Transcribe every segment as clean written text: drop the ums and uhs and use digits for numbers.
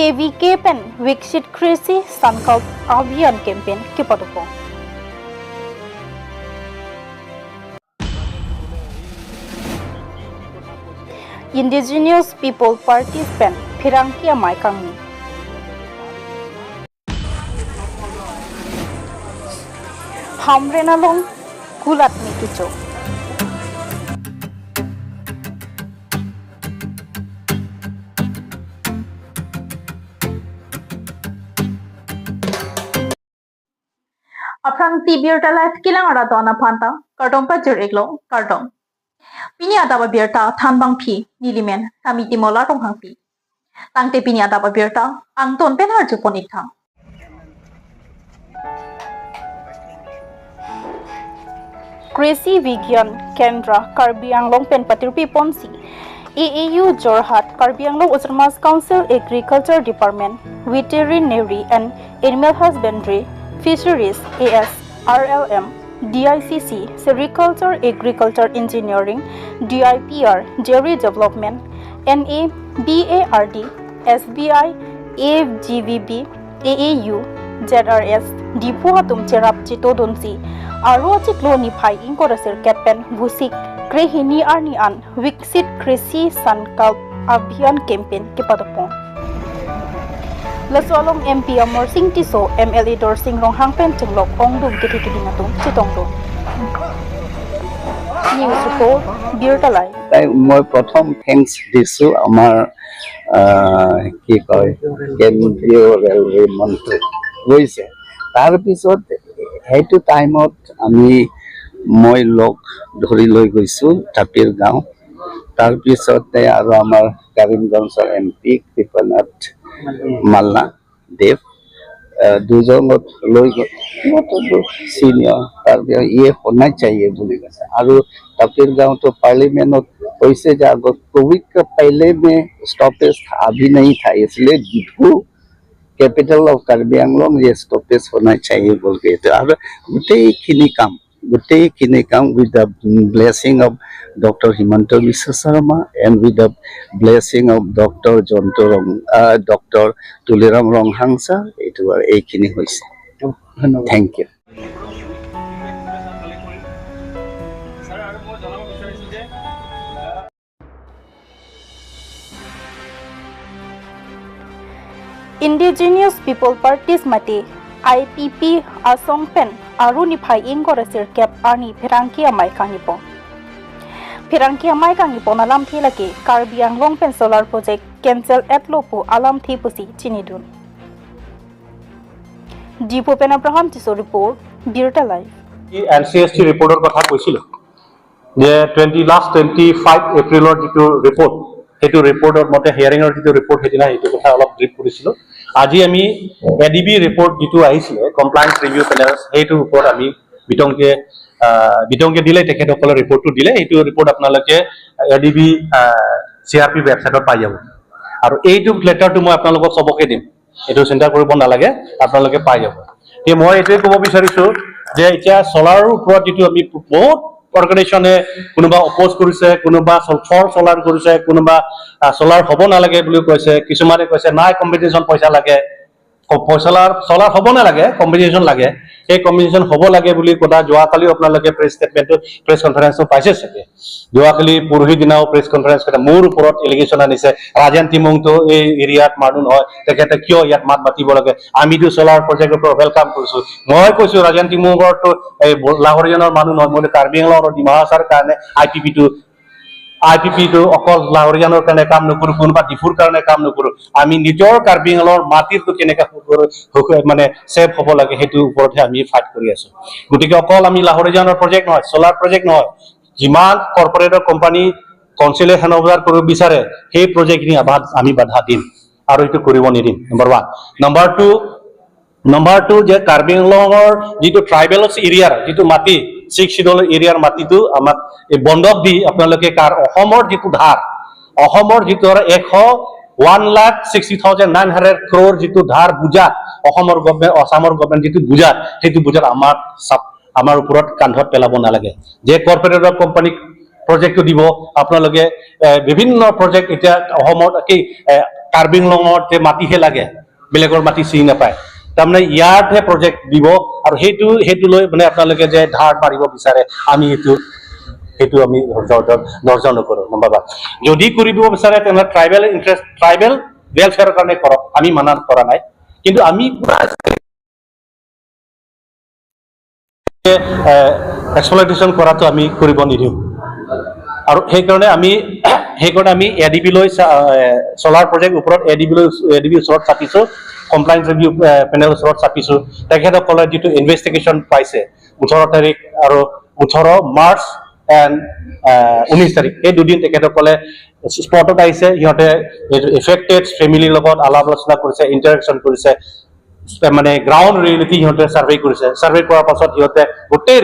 KVK pen Viksit Krishi Sankalp Abhiyan campaign ke padupo. Indigenous People Parties pen Phirangkia Maikangi. Hamrenalong Kulat Mikicho. Aprang tibirta life kilang ara dona phanta kartong pa jereglo kartong pini ada ba birta thanbang phi nilimen kami timola tong hang pi tangte pini ada ba birta angton pen har juponik thang Krishi Vigyan Kendra Karbi Anglong pen patirpi ponsi AAU Jorhat Karbi Anglong Uttarmas Council Agriculture Department Veterinary and Animal Husbandry Fisheries AS, RLM, DICC, Sericulture, Agriculture Engineering, DIPR, Dairy Development, NA, BARD, SBI, AFGVB, AAU, ZRS, Dipu Hatum Cherap Chito Donsi, Aro Chiklo Nipai Inkorasir Kepen, Vusik, Krehini Arnian, Viksit Krishi Sankalp Abhiyan Campaign Kipadopong. Lasolong MP Amor Singh Tiso MLA Dor Singh Rong Hang Pen Tinglok Ongdum Kiti Natum Chitongdum News Report Birtalai মই প্ৰথম thanks দিছো আমাৰ কি কয় কেন্দ্ৰীয় railway মন্ত্ৰী গৈছে তাৰপিছত সেইটো টাইমত মই লগ ধৰি লৈ গৈছো টাপিৰ গাঁও তাৰপিছতে আৰু আমাৰ কৰিমগঞ্জৰ MP কৃপনাথ মাল্লা দেৱ দুজনক লৈ সিনিয়ৰ তাৰপিছত ইয়ে होना चाहिए বুলি কৈছে আৰু টাপিৰ গাঁৱতো पार्लियामेंट কৈছে যে আগত कोविड के पहले में स्टॉपेज अभी नहीं था इसलिए डिपू कैपिटल ऑफ कार्बी आंगलंग ये स्टॉपेज होना चाहिए बोल के और गोटेइखिनि काम with the blessing of Dr. Himanta Biswa Sarma and with the blessing of Dr. Dr. Tuliram Ronghangsa it was এইখিনি হৈছে thank you Indigenous People Parties Mate IPP Asong Pen Aruni Pai Ingorasir Kep Ani Phirangkia Maikangipo Phirangkia Maikangipo Alam Thilake Karbi Anglong Pen Solar Project Cancel Etlopu Alam Thipusi Chinidun Dipo Pen Abraham Tiso Report Birta Live NCST reporter কথা কৈছিল যে 25 এপ্ৰিলৰ যেটো report হেতু ৰিপৰ্টৰ মতে হিয়াৰিংৰ যেটো report হেদিনা হেতু কথা অলপ ব্ৰিফ কৰিছিল আজি আমি এডিবি ৰিপৰ্ট যেটো আহিছিল কমপ্লায়েন্স ৰিভিউ পেনেল হেতু ৰিপৰ্ট আমি বিতংকে দিলে তেখেতসকলৰ ৰিপৰ্টটো দিলে হেতু ৰিপৰ্ট আপোনালোকে এডিবি সিআৰপি ওয়েবসাইটত পাই যাব আৰু এইটো লেটাৰটো মই আপোনালোকক সবকে দিম এটো চিন্তা কৰিব নালাগে আপোনালোকে পাই যাব তে মই এটোই ক'ব বিচাৰিছো যে এতিয়া সোলাৰৰ ওপৰত যেটো আমি বহুত অৰ্গানাইজেশনে কোনোবা অপোজ কৰিছে কোনোবা সোলাৰ কৰিছে কোনোবা সোলাৰ হ'ব নালাগে বুলি কৈছে কিছুমানে কৈছে নাই কম্পিটিশন পইচা লাগে সোলাৰ হ'ব নালাগে কম্পিটিশন লাগে এই কম্পিটিশন হ'ব লাগে বুলি কথা যোৱাকালি আপোনালোকে প্ৰেছ ষ্টেটমেন্ট প্ৰেছ কনফাৰেন্স পাইছে সকে যোৱাকালি পৰহি দিনাও প্ৰেছ কনফাৰেন্স কৰা মোৰ ওপৰত এলিগেশন আনিছে ৰাজেন তিমংটো এই এৰিয়াত মানুহ হয় তেখেতে কিয় ইয়াত মাত মাতিব লাগে আমিতো সোলাৰ প্ৰজেক্টৰ পৰা ওয়েলকাম কৰিছো মই কৈছো ৰাজেন তিমংটো এই লাহোৰিয়ানৰ মানুহ নহয় মই কাৰ্বি আংলংৰ ডিমাহাছাৰ কাৰণে IPP to অকল লাহোৰিয়ানৰ কাৰণে কাম নকৰো কোনবা ডিফুৰ কাৰণে কাম নকৰো আমি নিজৰ কাৰ্বি আংলংৰ মাটিৰ তো কেনেকা মানে সেভ হ'ব লাগে হেতু ওপৰতে আমি ফাইট কৰি আছো গতিকে অকল আমি লাহোৰিয়ানৰ প্ৰজেক্ট নহয় সোলাৰ প্ৰজেক্ট নহয় যিমান কৰ্পোৰেটৰ কোম্পানী কাউন্সিলে হেনওভাৰ কৰিব বিচাৰে সেই প্ৰজেক্টনি আমি বাধা দিম আৰু এটো কৰিব নিদিম নাম্বাৰ 2 যে কাৰ্বি আংলংৰ যেটো ট্ৰাইবেলছ এৰিয়াৰ যেটো মাটি 6 শিডল এৰিয়াৰ মাটিটো আমাক এই বন্ধক দি আপোনালোকে অসমৰ যেটো ধাৰ অসমৰ যেটো 1,60,900 crore যেটো ধাৰ বুজা অসমৰ গভৰ্ণমেন্ট যেটো বুজা হেতু বুজা আমাৰ ওপৰত কান্ধত পেলাব নালাগে যে কৰ্পোৰেটৰ কোম্পানী প্ৰজেক্ট দিব আপোনালোকে বিভিন্ন প্ৰজেক্ট এটা অসমৰ কি কাৰ্বি আংলঙত যে মাটিহে লাগে বেলেগৰ মাটি চিনি নাপায় তাৰমানে ইয়াতহে প্ৰজেক্ট দিব আৰু সেইটো লৈ মানে আপোনালোকে যে ধাৰ মাৰিব বিচাৰে আমি সেইটো আমি ধৈৰ্য নকৰো নম্বৰ 1 যদি কৰিব বিচাৰে তেনেহ'লে ট্ৰাইবেল ৱেলফেয়াৰৰ কাৰণে কৰক আমি মানা কৰা নাই কিন্তু আমি এক্সপ্লইটেশ্যন কৰাটো আমি কৰিব নিদিওঁ আৰু সেইকাৰণে আমি এডিবি লৈ চলাৰ প্ৰজেক্ট ওপৰত এডিবি ওচৰত চাপিছো কমপ্লায়েন্স ৰিভিউ পেনেল ওচৰত চাপিছো তেখেতসকলে যিটো ইনভেষ্টিগেশ্যন পাইছে 18 তাৰিখ আৰু 18 মাৰ্চ এণ্ড 19 তাৰিখ এই দুদিন তেখেতসকলে স্পটত আহিছে সিহঁতে এফেক্টেড ফেমিলিৰ লগত আলাপ আলোচনা কৰিছে ইণ্টাৰেকশ্যন কৰিছে মানে গ্ৰাউণ্ড ৰিয়েলিটি সিহঁতে ছাৰ্ভে কৰিছে ছাৰ্ভে কৰাৰ পাছত সিহঁতে গোটেই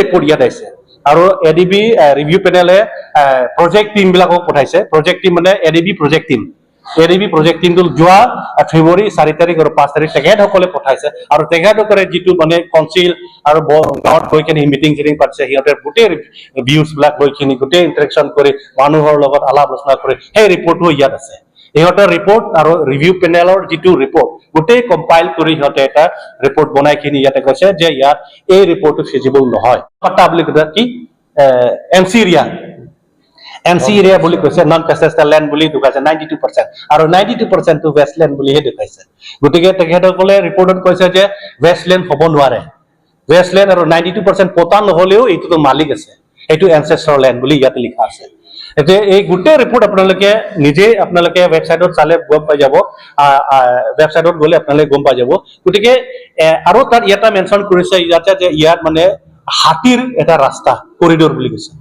ৰিপৰ্ট ইয়াত আহিছে আৰু এডিবি ৰিভিউ পেনেলে প্ৰজেক্ট টিম বিলাকক পঠাইছে প্ৰজেক্ট টিম মানে এডিবি প্ৰজেক্ট টিমটো যোৱা ফেব্ৰুৱাৰী 4 তাৰিখ আৰু 5 তাৰিখ তেখেতসকলে পঠাইছে আৰু তেখেতসকলে যিটো মানে কাউন্সিল আৰু গাঁৱত গৈ কিনে মিটিং পাতিছে সিহঁতে গোটেই ভিউজ বিলাক লৈ কিনি গোটেই ইণ্টাৰেকশ্যন কৰি মানুহৰ লগত আলাপ আলোচনা কৰি সেই ৰিপৰ্টটো ইয়াত আছে ইহঁতৰ ৰিপৰ্ট আৰু ৰিভিউ পেনেলৰ যিটো ৰিপৰ্ট গোটেই কম্পাইল কৰি সিহঁতে এটা ৰিপৰ্ট বনাই কিনি ইয়াতে কৈছে যে ইয়াত এই ৰিপৰ্টটো ফিজিবল নহয় পাতা বুলি কৈছে কি এনচি এৰিয়া বুলি কৈছে নন পেচেষ্টেল লেণ্ড বুলি দেখাইছে 92% আৰু 92% টো ৱেষ্টলেণ্ড বুলিহে দেখাইছে গতিকে তেখেতসকলে ৰিপৰ্টত কৈছে যে ৱেষ্টলেণ্ড হ'ব নোৱাৰে ৱেষ্টলেণ্ড আৰু 92% পতা নহলেও এইটোতো মালিক আছে এইটো এনচেষ্টৰ লেণ্ড বুলি ইয়াতে লিখা আছে এতিয়া এই গোটেই ৰিপৰ্ট আপোনালোকে ৱেবছাইটত চালে গম পাই যাব ৱেবছাইটত গ'লে আপোনালোকে গম পাই যাব গতিকে আৰু তাত এটা মেনশ্যন কৰিছে ইয়াতে যে ইয়াত মানে হাতীৰ এটা ৰাস্তা কৰিডৰ বুলি কৈছে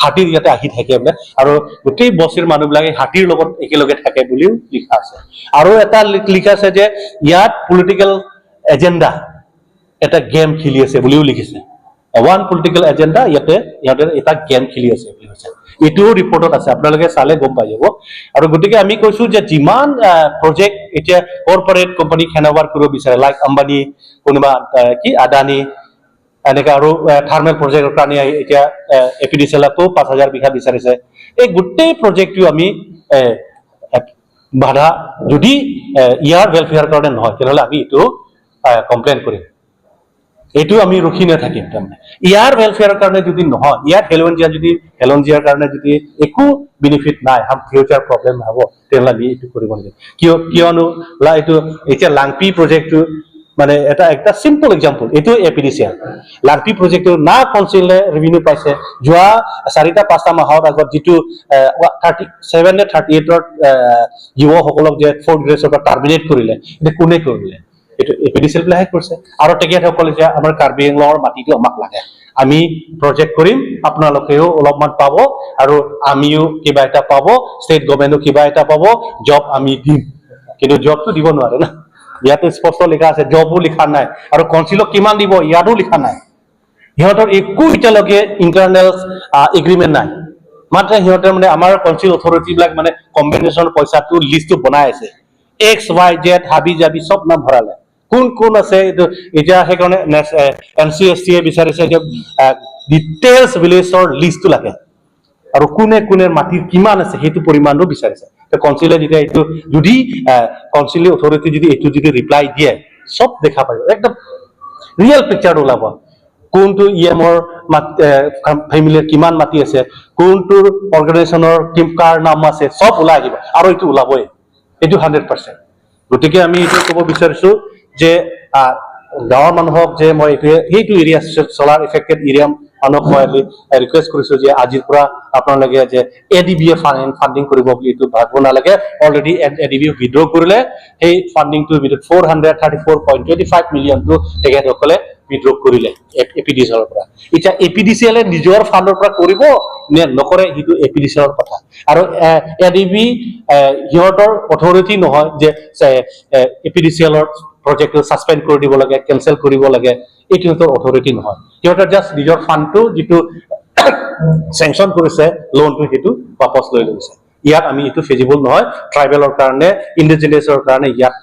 হাতীৰ ইয়াতে আহি থাকে বোলে আৰু গোটেই বস্তিৰ মানুহবিলাকে হাতীৰ লগত একেলগে থাকে বুলিও লিখা আছে আৰু এটা লিখা আছে যে ইয়াত পলিটিকেল এজেণ্ডা এটা গেম খেলি আছে বুলিও লিখিছে ওৱান পলিটিকেল এজেণ্ডা ইয়াতে এটা গেম খেলি আছে বুলি কৈছে এইটোও ৰিপৰ্টত আছে আপোনালোকে চালে গম পাই যাব আৰু গতিকে আমি কৈছো যে যিমান প্ৰজেক্ট এতিয়া কৰ্পৰেট কোম্পানী হেণ্ডঅভাৰ কৰিব বিচাৰে লাইক আম্বানী কোনোবা কি আদানী এনেকৈ আৰু থাৰ্মেল প্ৰজেক্টৰ কাৰণে এতিয়া এপিডিচিএলকো 5000 বিঘা বিচাৰিছে এই গোটেই প্ৰজেক্টটো আমি বাধা যদি ইয়াৰ ৱেলফেয়াৰ কাৰণে নহয় তেনেহ'লে আমি এইটো কমপ্লেইন কৰিম এইটো আমি ৰখি নাথাকিম তাৰমানে ইয়াৰ ৱেলফেয়াৰৰ কাৰণে যদি নহয় ইয়াৰ হেলঞ্জিয়াৰ কাৰণে যদি একো বেনিফিট নাই ফিউচাৰ প্ৰব্লেম হ'ব তেনেহ'লে আমি এইটো কৰিব লাগিব কিয়নো এইটো এতিয়া লাংপি প্ৰজেক্টটো মানে এটা সিম্পল এক্সাম্পল এইটো এপিডিচিএল লাংপি প্ৰজেক্টটো না কাউন্সিলে ৰেভিনিউ পাইছে যোৱা 4-5 মাহৰ আগত যিটো 37 নে 38ৰ যুৱকসকলক যে 4th গ্ৰেডৰ পৰা টাৰ্মিনেট কৰিলে এটা কোনে কৰিলে এইটো এপিডিচিএল বিলাহে কৰিছে আৰু তেখেতসকলে যে আমাৰ কাৰ্বি আংলঙৰ মাটিটো আমাক লাগে আমি প্ৰজেক্ট কৰিম আপোনালোকেও অলপমান পাব আৰু আমিও কিবা এটা পাব ষ্টেট গভৰ্ণমেণ্টো কিবা এটা পাব জব আমি দিম কিন্তু জবটো দিব নোৱাৰে না ইয়াতে স্পষ্ট লিখা আছে জবো লিখা নাই আৰু কাউন্সিলক কিমান দিব ইয়াতো লিখা নাই সিহঁতৰ একো এতিয়ালৈকে ইণ্টাৰনেল এগ্ৰিমেণ্ট নাই মাত্ৰ সিহঁতৰ মানে আমাৰ কাউন্সিল অথৰিটি বিলাক মানে কম্পেনচেশ্যন পইচাটো লিষ্টটো বনাই আছে XYZ হাবি জাবি সব নাম ভৰালে কোন আছে এতিয়া সেইকাৰণে NCST বিচাৰিছে যে ডিটেইলছ ভিলেজৰ লিষ্টটো লাগে আৰু কোনে মাটিৰ কিমান আছে সেইটো পৰিমাণটো বিচাৰিছে কাউন্সিলে যেতিয়া এইটো যদি কাউন্সিলে অথৰিটি যদি এইটো যদি ৰিপ্লাই দিয়ে সব দেখা পাব একদম ৰিয়েল পিকচাৰ ওলাব কোনটো ইএমৰ ফেমিলিৰ কিমান মাটি আছে কোনটোৰ অৰ্গেনাইজেশ্যনৰ কাৰ নাম আছে সব ওলাই আহিব আৰু এইটো ওলাবই এইটো 100% গতিকে আমি এইটো ক'ব বিচাৰিছো যে গাঁৱৰ মানুহক যে মই সেইটো এৰিয়া চলাৰ এফেক্টেড এৰিয়া মানুহক মই ৰিকুৱেষ্ট কৰিছো যে আজিৰ পৰা আপোনালোকে যে এডিবিয়ে ফাণ্ডিং কৰিব বুলি এইটো ভাবিব নালাগে অলৰেডি এডিবিয়ে উইথড্ৰ কৰিলে সেই ফাণ্ডিংটো 434.25 মিলিয়নটো তেখেতসকলে উইথড্ৰ কৰিলে এপিডিচিএলৰ পৰা এতিয়া এপিডিচিএলে নিজৰ ফাণ্ডৰ পৰা কৰিব নে নকৰে সেইটো এপিডিচিএলৰ কথা আৰু এডিবি সিহঁতৰ অথৰিটি নহয় যে এপিডিচিএলৰ প্ৰজেক্টটো সাসপেন্ড কৰি দিব লাগে কেনসেল কৰিব লাগে এইটো সিহঁতৰ অথৰিটি নহয় সিহঁতৰ জাষ্ট নিজৰ ফাণ্ডটো যিটো চেংচন কৰিছে লোনটো সেইটো বাপস লৈ লৈছে ইয়াত আমি এইটো ফিজিবল নহয় ট্ৰাইবেলৰ কাৰণে ইণ্ডিজিনিয়াছৰ কাৰণে ইয়াত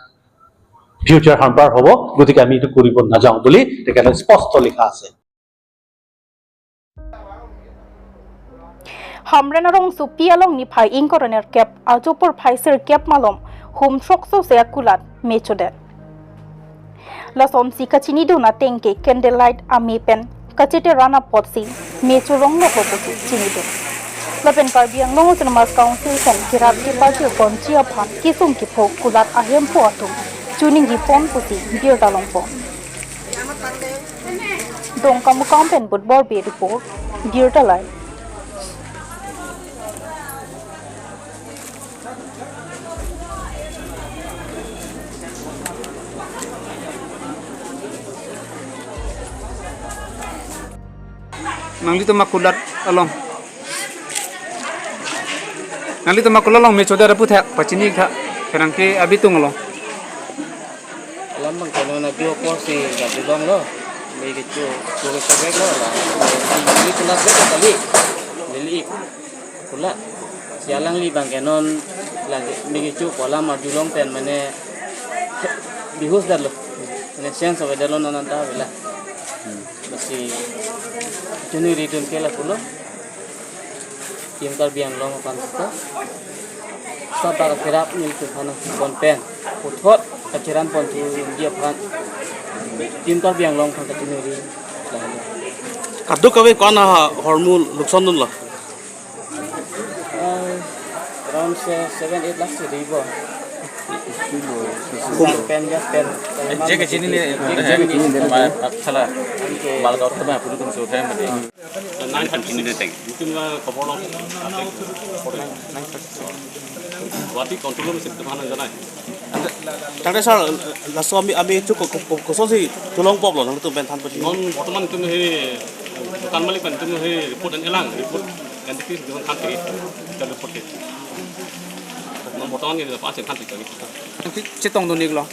ফিউচাৰ হাম্পাৰ হ'ব গতিকে আমি এইটো কৰিব নাযাওঁ বুলি তেখেতে স্পষ্ট লিখা আছে hamren arong supi along ni phai ing koroner cap ajopor phai sir cap malom hum sokso se akulat mechode la som si kachini do na tengke candlelight ami pen kachete rana potsi mechurong no hoposi chini do lapen karbiang long cinemas council kan kirap ki party konchi aphan kisum ki phok kulat ahem po atum tuning gi pon pusi bier dalong po dong kamu kampen bot bor be report bier dalai nangli to makulat along nangli to makulat along me choda rapu thak pachini tha ferangke abitung along lắm bằng cái nó kêu có gì gặp được bông đó mấy cái chỗ cái cái đó là đi cũng là rất là lý cũng là giá lăng li bằng cái non là mấy cái chỗ có làm mà du long pen mà nè bihus dah lo nè sense of dah lo non tahu lah masih jenis return ke lah pulo tim karbiang long kan kita sabar kerap ni tu kana kon pen uthot kaciran pon tu dia phan tim karbiang long kan kacini ri Kaduk kawe kona hormon lukson dun lo. around 7-8 lakhs ribu pen just pen Je ke sini ni salah mal kau tu mah perlu tu sudah mesti. Nine kan sini ni teng. Itu mah khobor lo. Wati kontrol mesti tu mana janai. Tadi sar lasu ami itu kosong si tolong pop lo, nanti tu bentan pun. Non, teman tu ni bukan malik kan tu ni report dan elang report kan tapi jangan kanti kita report ke. Non, teman ni apa asyik kanti kali. chetong do niglo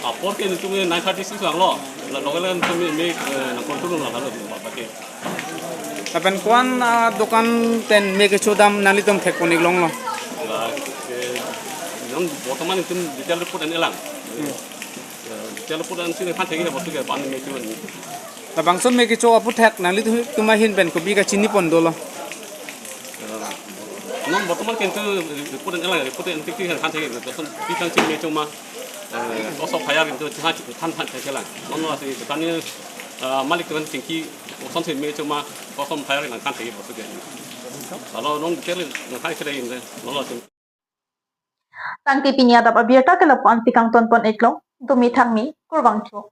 Apa ke itu ni 936 orang lo. Lalu kan tu ni nak kontrol lo lalu apa ke. lapen kwan dokan ten me ke chodam nangli tom thek ko niglong lo Non, teman itu detail report dan elang. Detail report dan sini kanti kita betul ke panen ni tu ni. labang son me ke cho apu thek nangli tu ma hin pen ko bi ka chini pon do lo Non, teman kan tu report dan elang report dan fikir kan kanti kita. Terus kita sini cuma kosong kaya gitu kan elang. Non masih tanya malik tu kan tinggi kosong sini cuma kosong kaya dengan kanti betul ke. Kalau non detail nak kaya kita ini, non lah. tangti pinya dap abierta kala pan tikang ton pon eklong dumi thangmi kurwang cho